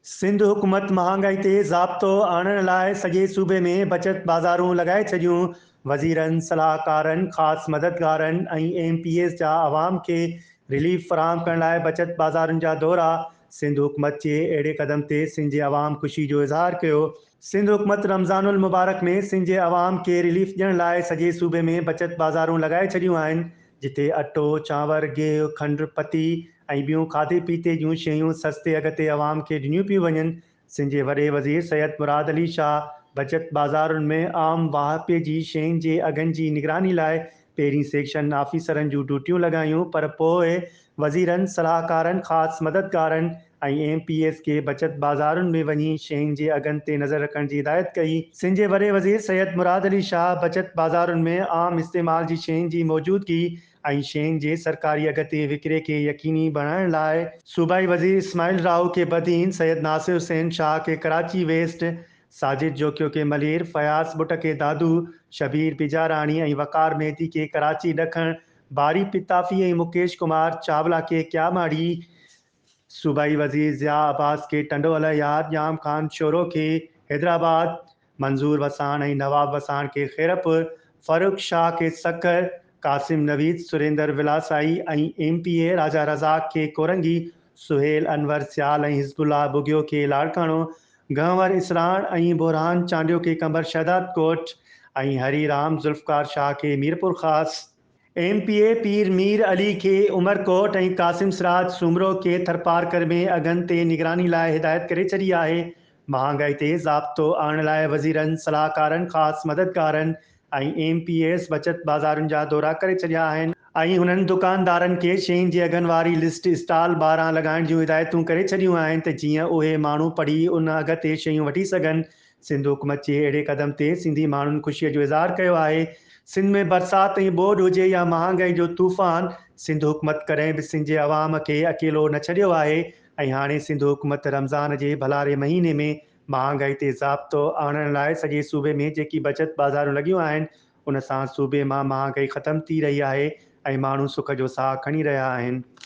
सिंध हुकूमत महांगाई ते ज़ाब्तो आणण लाइ सॼे सूबे में बचत बाज़ारूं लॻाए छॾियूं। वज़ीरनि, सलाहकारनि, ख़ासि मददगारनि ऐं MPs जा अवाम खे रिलीफ फ़राहम करण लाइ बचत बाज़ारुनि जा दौरा। सिंध हुकूमत जे अहिड़े क़दम ते सिंध जे अवाम ख़ुशी जो इज़हार कयो। सिंध हुकूमत रमज़ानुल मुबारक में सिंध जे अवाम खे रिलीफ ॾियण लाइ सॼे सूबे में बचत बाज़ारूं लॻाए छॾियूं आहिनि, जिथे अटो, चांवर, गिहु, खंडु, पती ऐं ॿियूं खाधे पीते जूं शयूं सस्ते अघ ते अवाम खे ॾिनियूं पियूं वञनि। सिंध जे वॾे वज़ीर सैयद मुराद अली शाह बचत बाज़ारुनि में आम वाहिपे जी शयुनि जे अघनि जी निगरानी लाइ पहिरीं सेक्शन ऑफिसरनि जूं ड्यूटियूं लॻायूं, पर पोइ वज़ीरनि, सलाहकारनि, ख़ासि मददगारनि ऐं MPs खे बचत बाज़ारुनि में वञी शयुनि जे अघनि ते नज़र रखण जी हिदायत कई। सिंध जे वॾे वज़ीर सैयद मुराद अली शाह बचत बाज़ारुनि में आम इस्तेमाल जी शयुनि जी मौजूदगी ऐं शयुनि जे सरकारी अघ ते विकिरे खे यकीनी बणाइण लाइ सूबाई वज़ीर इस्माइल राव खे बदीन, सैयद नासिर हुसैन शाह के कराची वेस्ट, साजिद जोकियो के मलेर, फयाज़ बुट के दादू, शबीर बिजाराणी ऐं वक़ार मेहदी के कराची ॾखण, बारी पिताफ़ी ऐं मुकेश कुमार चावला के क्यामाड़ी, सूबाई वज़ीर ज़िया अब्बास के टंडोअल याद, याम खान शोरो के हैदराबाद, मंजूर वसाण ऐं नवाब वसाण के खैरपुर, फ़ारूक शाह के सखर, कासिम नवीद, सुरेंद्र विलासाई ऐं MPA राजा रज़ाक के कोरंगी, सुहेल अनवर सियाल ऐं हिज़बुल्लाह बुगियो के लाड़काणो, गंवर इसराण ऐं बुरहान चांडियो के कंबर शहदाद कोट ऐं हरीराम ज़ुल्फ़कार शाह के मीरपुर ख़ास। MPA पीर मीर अली के उमरकोट ऐं कासिम सिराज सुमरो के थरपारकर में अघनि ते निगरानी लाइ हिदायत करे छॾी आहे। महांगाई ते ज़ाब्तो आणण लाइ वज़ीरनि, सलाहकारनि, ख़ासि मददगारनि ऐं MPs बचत बाज़ारुनि जा दौरा करे छॾिया आहिनि ऐं हुननि दुकानदारनि खे शयुनि जे अघनि वारी लिस्ट स्टॉल ॿाहिरां लॻाइण जूं हिदायतूं करे छॾियूं आहिनि त जीअं उहे माण्हू पढ़ी उन अघ ते शयूं वठी सघनि। सिंध हुकूमत जे अहिड़े क़दम ते सिंधी माण्हुनि ख़ुशीअ जो इज़हार कयो आहे। सिंध में बरसाति ऐं ॿोॾि हुजे या महांगाई जो तूफ़ान, सिंध हुकूमत कॾहिं बि सिंध जे अवाम खे अकेलो न छॾियो आहे ऐं हाणे सिंध हुकूमत रमज़ान जे भलारे महीने में महांगाई ते ज़ाब्तो आणण लाइ सॼे सूबे में जेकी बचत बाज़ारूं लॻियूं आहिनि, उन सां सूबे मां महांगाई ख़तमु थी रही आहे ऐं माण्हू सुख जो साहु खणी रहिया आहिनि।